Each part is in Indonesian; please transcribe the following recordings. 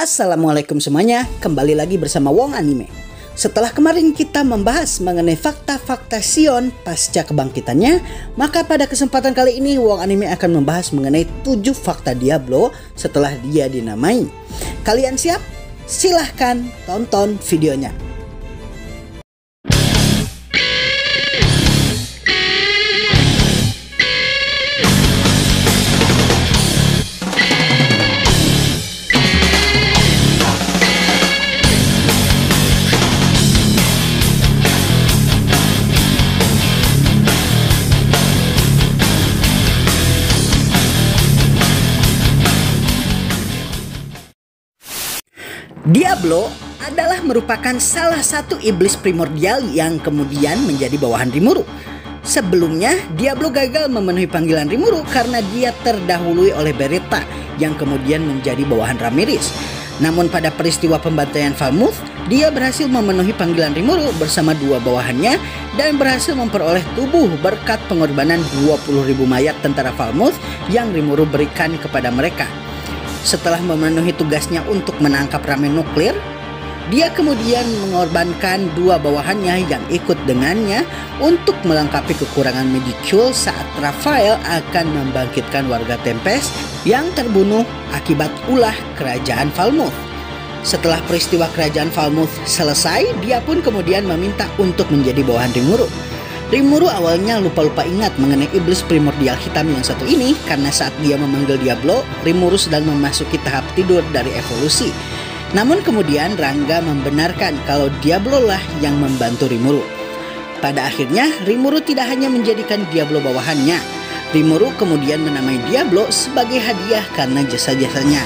Assalamualaikum semuanya, kembali lagi bersama Wong Anime. Setelah kemarin kita membahas mengenai fakta-fakta Sion pasca kebangkitannya, maka pada kesempatan kali ini Wong Anime akan membahas mengenai 7 fakta Diablo setelah dia dinamai. Kalian siap? Silahkan tonton videonya. Diablo adalah merupakan salah satu iblis primordial yang kemudian menjadi bawahan Rimuru. Sebelumnya, Diablo gagal memenuhi panggilan Rimuru karena dia terdahului oleh Beretta yang kemudian menjadi bawahan Ramiris. Namun pada peristiwa pembantaian Falmuth, dia berhasil memenuhi panggilan Rimuru bersama dua bawahannya dan berhasil memperoleh tubuh berkat pengorbanan 20.000 mayat tentara Falmuth yang Rimuru berikan kepada mereka. Setelah memenuhi tugasnya untuk menangkap ramen nuklir, dia kemudian mengorbankan dua bawahannya yang ikut dengannya untuk melengkapi kekurangan Medicule saat Raphael akan membangkitkan warga Tempest yang terbunuh akibat ulah kerajaan Falmuth. Setelah peristiwa kerajaan Falmuth selesai, dia pun kemudian meminta untuk menjadi bawahan Rimuru. Rimuru awalnya lupa-lupa ingat mengenai iblis primordial hitam yang satu ini karena saat dia memanggil Diablo, Rimuru sedang memasuki tahap tidur dari evolusi. Namun kemudian Rangga membenarkan kalau Diablo lah yang membantu Rimuru. Pada akhirnya Rimuru tidak hanya menjadikan Diablo bawahannya, Rimuru kemudian menamai Diablo sebagai hadiah karena jasa-jasanya.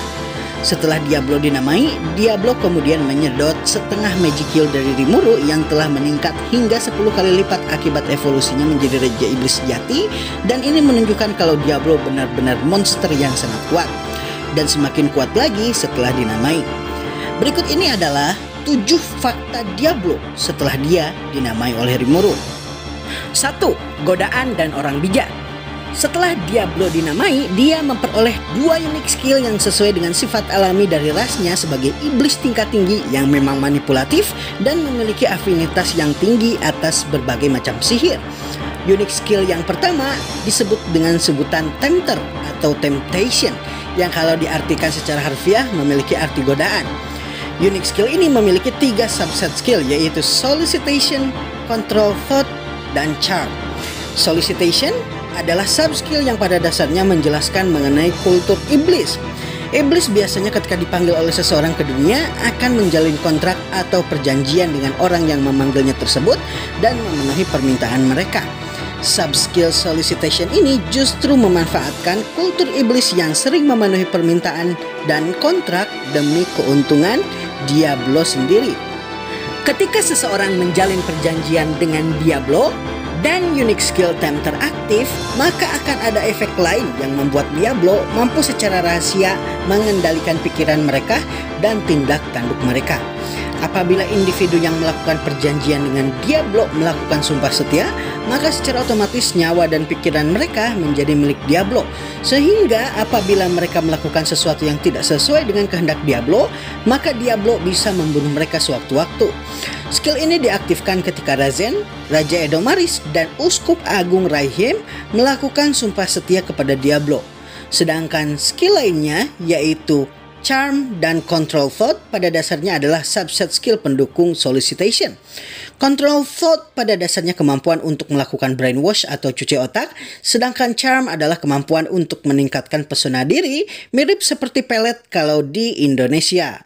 Setelah Diablo dinamai, Diablo kemudian menyedot setengah Magicule dari Rimuru yang telah meningkat hingga 10 kali lipat akibat evolusinya menjadi Raja Iblis sejati, dan ini menunjukkan kalau Diablo benar-benar monster yang sangat kuat dan semakin kuat lagi setelah dinamai. Berikut ini adalah 7 fakta Diablo setelah dia dinamai oleh Rimuru. 1. Godaan dan orang bijak. Setelah Diablo dinamai, dia memperoleh 2 unique skill yang sesuai dengan sifat alami dari rasnya sebagai iblis tingkat tinggi yang memang manipulatif dan memiliki afinitas yang tinggi atas berbagai macam sihir. Unique skill yang pertama disebut dengan sebutan Tempter atau Temptation, yang kalau diartikan secara harfiah memiliki arti godaan. Unique skill ini memiliki 3 subset skill, yaitu Solicitation, Control Thought, dan Charm. Solicitation adalah sub-skill yang pada dasarnya menjelaskan mengenai kultur iblis. Iblis biasanya ketika dipanggil oleh seseorang ke dunia akan menjalin kontrak atau perjanjian dengan orang yang memanggilnya tersebut dan memenuhi permintaan mereka. Sub-skill solicitation ini justru memanfaatkan kultur iblis yang sering memenuhi permintaan dan kontrak demi keuntungan Diablo sendiri. Ketika seseorang menjalin perjanjian dengan Diablo dan unique skill Tempter aktif, maka akan ada efek lain yang membuat Diablo mampu secara rahasia mengendalikan pikiran mereka dan tindak tanduk mereka. Apabila individu yang melakukan perjanjian dengan Diablo melakukan sumpah setia, maka secara otomatis nyawa dan pikiran mereka menjadi milik Diablo. Sehingga apabila mereka melakukan sesuatu yang tidak sesuai dengan kehendak Diablo, maka Diablo bisa membunuh mereka sewaktu-waktu. Skill ini diaktifkan ketika Razen, Raja Edomaris, dan Uskup Agung Raihim melakukan sumpah setia kepada Diablo. Sedangkan skill lainnya yaitu Charm dan Control Thought pada dasarnya adalah subset skill pendukung Solicitation. Control Thought pada dasarnya kemampuan untuk melakukan brainwash atau cuci otak, sedangkan Charm adalah kemampuan untuk meningkatkan pesona diri, mirip seperti pelet kalau di Indonesia.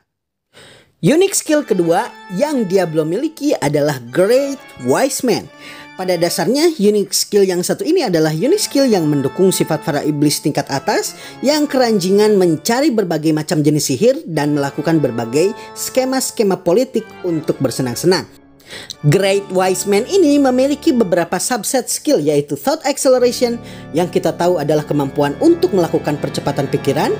Unique skill kedua yang Diablo miliki adalah Great Wise Man. Pada dasarnya, unique skill yang satu ini adalah unique skill yang mendukung sifat para iblis tingkat atas yang keranjingan mencari berbagai macam jenis sihir dan melakukan berbagai skema-skema politik untuk bersenang-senang. Great Wise Man ini memiliki beberapa subset skill, yaitu Thought Acceleration yang kita tahu adalah kemampuan untuk melakukan percepatan pikiran.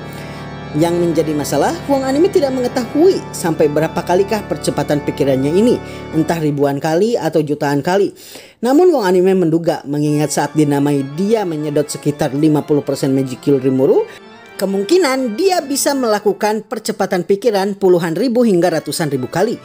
Yang menjadi masalah, Wong Anime tidak mengetahui sampai berapa kalikah percepatan pikirannya ini, entah ribuan kali atau jutaan kali. Namun Wong Anime menduga mengingat saat dinamai dia menyedot sekitar 50% Magicule Rimuru. kemungkinan dia bisa melakukan percepatan pikiran puluhan ribu hingga ratusan ribu kali.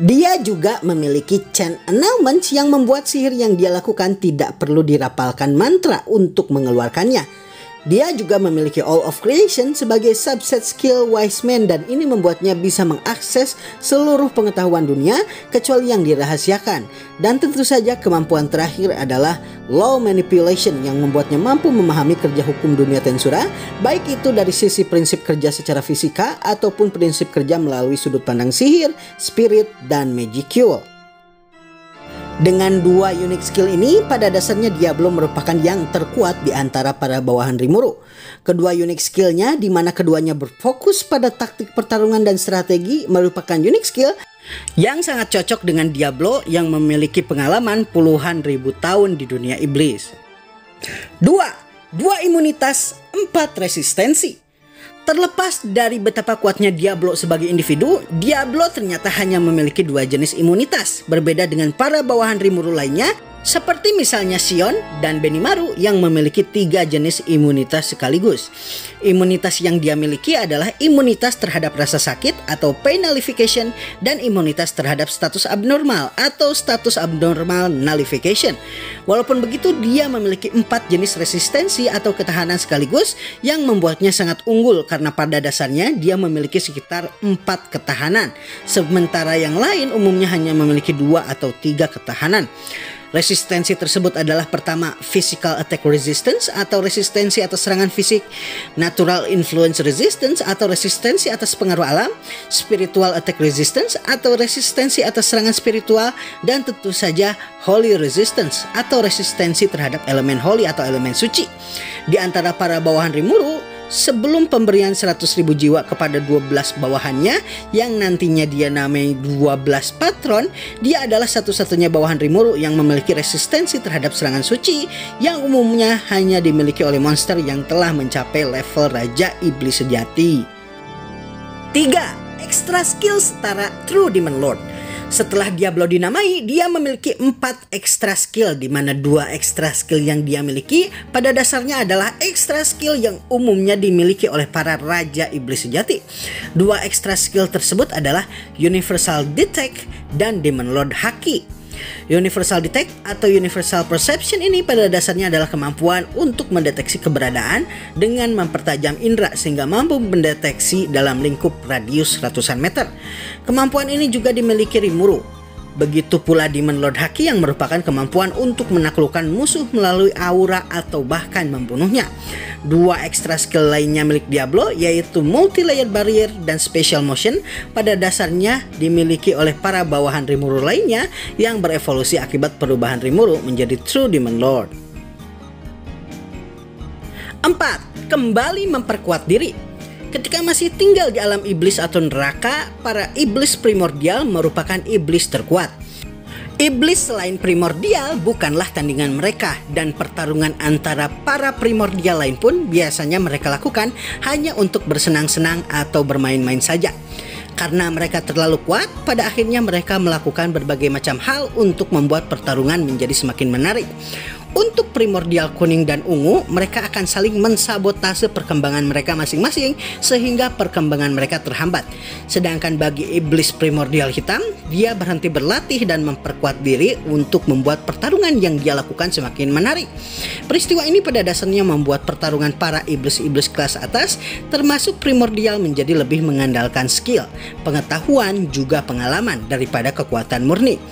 Dia juga memiliki chant annulments yang membuat sihir yang dia lakukan tidak perlu dirapalkan mantra untuk mengeluarkannya. Dia juga memiliki All of Creation sebagai subset skill Wise Man, dan ini membuatnya bisa mengakses seluruh pengetahuan dunia kecuali yang dirahasiakan. Dan tentu saja kemampuan terakhir adalah Law Manipulation yang membuatnya mampu memahami kerja hukum dunia Tensura, baik itu dari sisi prinsip kerja secara fisika ataupun prinsip kerja melalui sudut pandang sihir, spirit, dan magicule. Dengan dua unique skill ini, pada dasarnya Diablo merupakan yang terkuat di antara para bawahan Rimuru. Kedua unique skillnya, di mana keduanya berfokus pada taktik pertarungan dan strategi, merupakan unique skill yang sangat cocok dengan Diablo yang memiliki pengalaman puluhan ribu tahun di dunia iblis. Dua imunitas, 4 resistensi. Terlepas dari betapa kuatnya Diablo sebagai individu, Diablo ternyata hanya memiliki 2 jenis imunitas, berbeda dengan para bawahan Rimuru lainnya, seperti misalnya Sion dan Benimaru yang memiliki 3 jenis imunitas sekaligus. Imunitas yang dia miliki adalah imunitas terhadap rasa sakit atau pain nullification, dan imunitas terhadap status abnormal atau status abnormal nullification. Walaupun begitu, dia memiliki 4 jenis resistensi atau ketahanan sekaligus yang membuatnya sangat unggul karena pada dasarnya dia memiliki sekitar 4 ketahanan, sementara yang lain umumnya hanya memiliki 2 atau 3 ketahanan. Resistensi tersebut adalah pertama, Physical Attack Resistance atau resistensi atas serangan fisik, Natural Influence Resistance atau resistensi atas pengaruh alam, Spiritual Attack Resistance atau resistensi atas serangan spiritual, dan tentu saja Holy Resistance atau resistensi terhadap elemen holy atau elemen suci. Di antara para bawahan Rimuru, sebelum pemberian 100.000 jiwa kepada 12 bawahannya yang nantinya dia namai 12 patron, dia adalah satu-satunya bawahan Rimuru yang memiliki resistensi terhadap serangan suci yang umumnya hanya dimiliki oleh monster yang telah mencapai level Raja Iblis sejati. 3. Extra skill setara True Demon Lord. Setelah Diablo dinamai, dia memiliki 4 extra skill, di mana 2 extra skill yang dia miliki pada dasarnya adalah extra skill yang umumnya dimiliki oleh para Raja Iblis sejati. 2 extra skill tersebut adalah Universal Detect dan Demon Lord Haki. Universal Detect atau Universal Perception ini pada dasarnya adalah kemampuan untuk mendeteksi keberadaan dengan mempertajam indera sehingga mampu mendeteksi dalam lingkup radius ratusan meter. Kemampuan ini juga dimiliki Rimuru. Begitu pula Demon Lord Haki yang merupakan kemampuan untuk menaklukkan musuh melalui aura atau bahkan membunuhnya. 2 extra skill lainnya milik Diablo yaitu Multi-Layer Barrier dan Special Motion pada dasarnya dimiliki oleh para bawahan Rimuru lainnya yang berevolusi akibat perubahan Rimuru menjadi True Demon Lord. 4. Kembali memperkuat diri. Ketika masih tinggal di alam iblis atau neraka, para iblis primordial merupakan iblis terkuat. Iblis selain primordial bukanlah tandingan mereka, dan pertarungan antara para primordial lain pun biasanya mereka lakukan hanya untuk bersenang-senang atau bermain-main saja. Karena mereka terlalu kuat, pada akhirnya mereka melakukan berbagai macam hal untuk membuat pertarungan menjadi semakin menarik. Untuk primordial kuning dan ungu, mereka akan saling mensabotase perkembangan mereka masing-masing sehingga perkembangan mereka terhambat. Sedangkan bagi iblis primordial hitam, dia berhenti berlatih dan memperkuat diri untuk membuat pertarungan yang dia lakukan semakin menarik. Peristiwa ini pada dasarnya membuat pertarungan para iblis-iblis kelas atas termasuk primordial menjadi lebih mengandalkan skill, pengetahuan, juga pengalaman daripada kekuatan murni.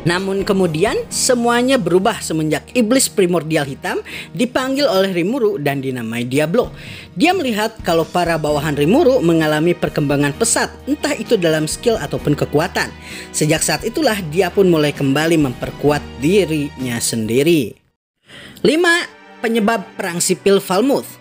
Namun kemudian semuanya berubah semenjak iblis primordial hitam dipanggil oleh Rimuru dan dinamai Diablo. Dia melihat kalau para bawahan Rimuru mengalami perkembangan pesat, entah itu dalam skill ataupun kekuatan. Sejak saat itulah dia pun mulai kembali memperkuat dirinya sendiri. 5. Penyebab perang sipil Falmouth.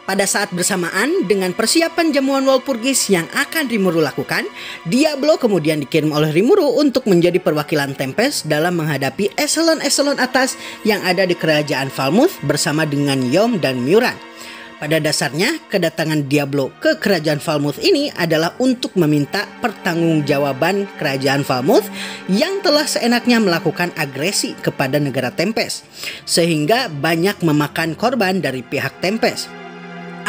Pada saat bersamaan dengan persiapan jamuan Walpurgis yang akan Rimuru lakukan, Diablo kemudian dikirim oleh Rimuru untuk menjadi perwakilan Tempest dalam menghadapi eselon-eselon atas yang ada di kerajaan Falmouth bersama dengan Yom dan Muran. Pada dasarnya, kedatangan Diablo ke kerajaan Falmouth ini adalah untuk meminta pertanggungjawaban kerajaan Falmouth yang telah seenaknya melakukan agresi kepada negara Tempest, sehingga banyak memakan korban dari pihak Tempest.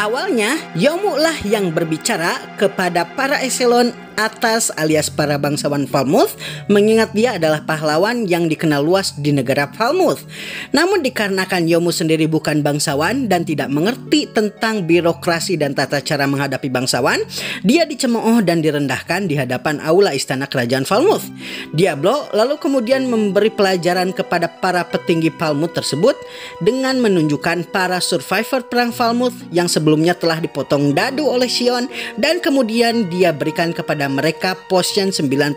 Awalnya, Yomu lah yang berbicara kepada para eselon atas alias para bangsawan Falmouth, mengingat dia adalah pahlawan yang dikenal luas di negara Falmouth. Namun dikarenakan Yomu sendiri bukan bangsawan dan tidak mengerti tentang birokrasi dan tata cara menghadapi bangsawan, dia dicemooh dan direndahkan di hadapan aula istana kerajaan Falmouth. Diablo lalu kemudian memberi pelajaran kepada para petinggi Falmouth tersebut dengan menunjukkan para survivor perang Falmouth yang sebelumnya telah dipotong dadu oleh Sion, dan kemudian dia berikan kepada mereka potion 99%.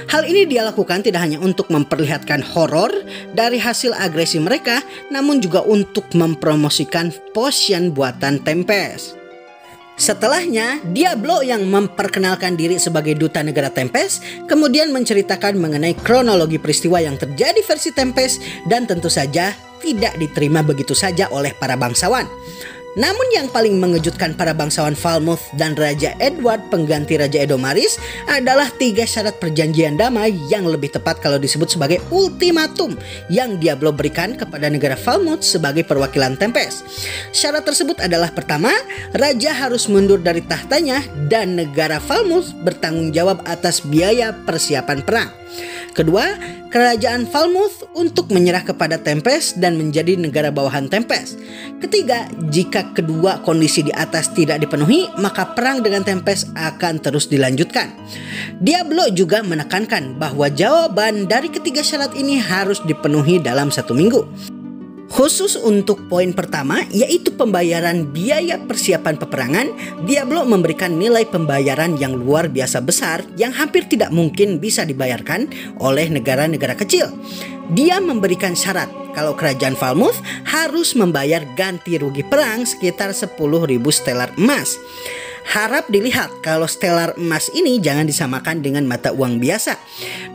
Hal ini dia lakukan tidak hanya untuk memperlihatkan horor dari hasil agresi mereka, namun juga untuk mempromosikan potion buatan Tempest. Setelahnya, Diablo yang memperkenalkan diri sebagai duta negara Tempest kemudian menceritakan mengenai kronologi peristiwa yang terjadi versi Tempest, dan tentu saja tidak diterima begitu saja oleh para bangsawan. Namun yang paling mengejutkan para bangsawan Falmouth dan Raja Edward pengganti Raja Edomaris adalah 3 syarat perjanjian damai, yang lebih tepat kalau disebut sebagai ultimatum, yang Diablo berikan kepada negara Falmouth sebagai perwakilan Tempest. Syarat tersebut adalah: pertama, Raja harus mundur dari tahtanya dan negara Falmouth bertanggung jawab atas biaya persiapan perang. Kedua, kerajaan Falmouth untuk menyerah kepada Tempest dan menjadi negara bawahan Tempest. Ketiga, jika kedua kondisi di atas tidak dipenuhi, maka perang dengan Tempest akan terus dilanjutkan. Diablo juga menekankan bahwa jawaban dari ketiga syarat ini harus dipenuhi dalam 1 minggu. Khusus untuk poin pertama, yaitu pembayaran biaya persiapan peperangan, Diablo memberikan nilai pembayaran yang luar biasa besar yang hampir tidak mungkin bisa dibayarkan oleh negara-negara kecil. Dia memberikan syarat kalau kerajaan Falmouth harus membayar ganti rugi perang sekitar 10.000 stellar emas. Harap dilihat kalau stellar emas ini jangan disamakan dengan mata uang biasa.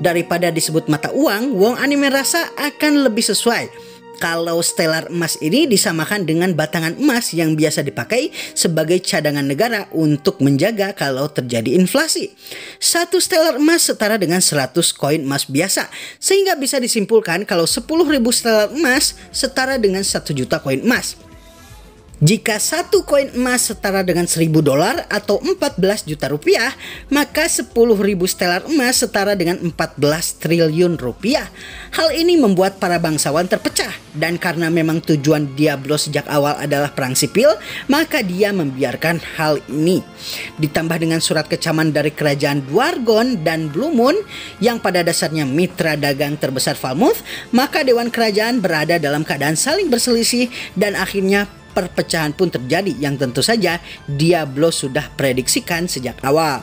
Daripada disebut mata uang, Wong Anime rasa akan lebih sesuai kalau stellar emas ini disamakan dengan batangan emas yang biasa dipakai sebagai cadangan negara untuk menjaga kalau terjadi inflasi. 1 stellar emas setara dengan 100 koin emas biasa, sehingga bisa disimpulkan kalau 10.000 stellar emas setara dengan 1 juta koin emas. Jika 1 koin emas setara dengan $1.000 atau 14 juta rupiah, maka 10.000 stellar emas setara dengan 14 triliun rupiah. Hal ini membuat para bangsawan terpecah, dan karena memang tujuan Diablo sejak awal adalah perang sipil, maka dia membiarkan hal ini. Ditambah dengan surat kecaman dari kerajaan Dwargon dan Blue Moon yang pada dasarnya mitra dagang terbesar Falmouth, maka Dewan Kerajaan berada dalam keadaan saling berselisih, dan akhirnya perpecahan pun terjadi yang tentu saja Diablo sudah prediksikan sejak awal.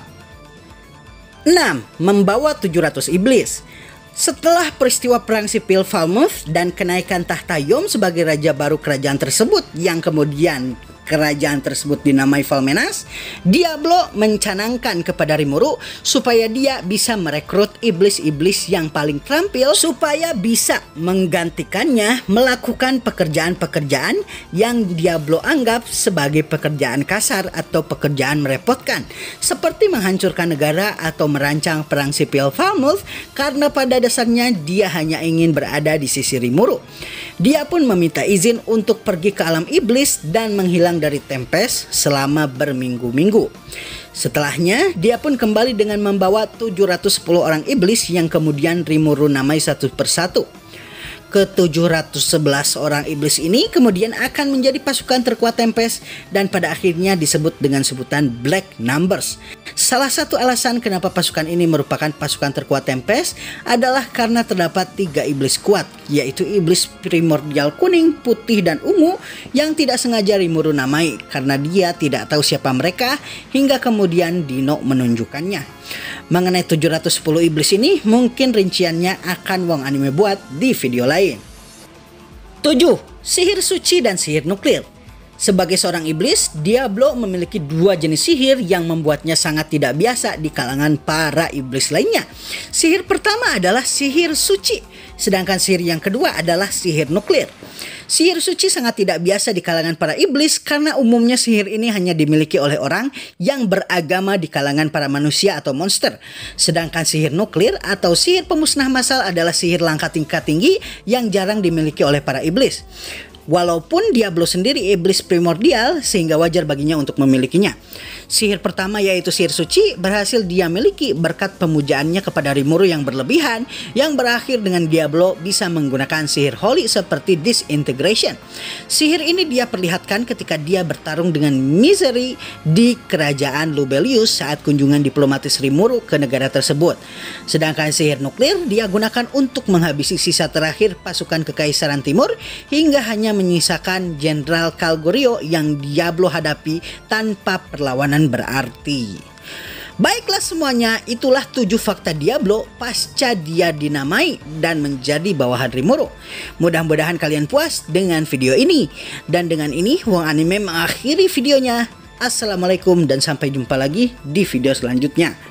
6. Membawa 700 iblis. Setelah peristiwa perang sipil Falmouth dan kenaikan tahta Yom sebagai raja baru kerajaan tersebut, yang kemudian kerajaan tersebut dinamai Falmenas, Diablo mencanangkan kepada Rimuru supaya dia bisa merekrut iblis-iblis yang paling terampil supaya bisa menggantikannya melakukan pekerjaan-pekerjaan yang Diablo anggap sebagai pekerjaan kasar atau pekerjaan merepotkan, seperti menghancurkan negara atau merancang perang sipil Falmouth, karena pada dasarnya dia hanya ingin berada di sisi Rimuru. Dia pun meminta izin untuk pergi ke alam iblis dan menghilang dari Tempest selama berminggu-minggu. Setelahnya, dia pun kembali dengan membawa 710 orang iblis yang kemudian Rimuru namai satu persatu. Ke-711 orang iblis ini kemudian akan menjadi pasukan terkuat Tempest dan pada akhirnya disebut dengan sebutan Black Numbers. Salah satu alasan kenapa pasukan ini merupakan pasukan terkuat Tempest adalah karena terdapat 3 iblis kuat, yaitu iblis primordial kuning, putih, dan ungu yang tidak sengaja Rimuru namai karena dia tidak tahu siapa mereka hingga kemudian Dino menunjukkannya. Mengenai 710 iblis ini mungkin rinciannya akan Wong Anime buat di video lain. 7. Sihir suci dan sihir nuklir. Sebagai seorang iblis, Diablo memiliki 2 jenis sihir yang membuatnya sangat tidak biasa di kalangan para iblis lainnya. Sihir pertama adalah sihir suci, sedangkan sihir yang kedua adalah sihir nuklir. Sihir suci sangat tidak biasa di kalangan para iblis karena umumnya sihir ini hanya dimiliki oleh orang yang beragama di kalangan para manusia atau monster. Sedangkan sihir nuklir atau sihir pemusnah massal adalah sihir langkah tingkat tinggi yang jarang dimiliki oleh para iblis. Walaupun Diablo sendiri iblis primordial sehingga wajar baginya untuk memilikinya. Sihir pertama yaitu sihir suci berhasil dia miliki berkat pemujaannya kepada Rimuru yang berlebihan, yang berakhir dengan Diablo bisa menggunakan sihir holy seperti disintegration. Sihir ini dia perlihatkan ketika dia bertarung dengan Misery di kerajaan Lubelius saat kunjungan diplomatis Rimuru ke negara tersebut. Sedangkan sihir nuklir dia gunakan untuk menghabisi sisa terakhir pasukan Kekaisaran Timur hingga hanya menyisakan Jenderal Kalgorio yang Diablo hadapi tanpa perlawanan berarti. Baiklah semuanya, itulah 7 fakta Diablo pasca dia dinamai dan menjadi bawahan Rimuru. Mudah-mudahan kalian puas dengan video ini. Dan dengan ini Wong Anime mengakhiri videonya. Assalamualaikum dan sampai jumpa lagi di video selanjutnya.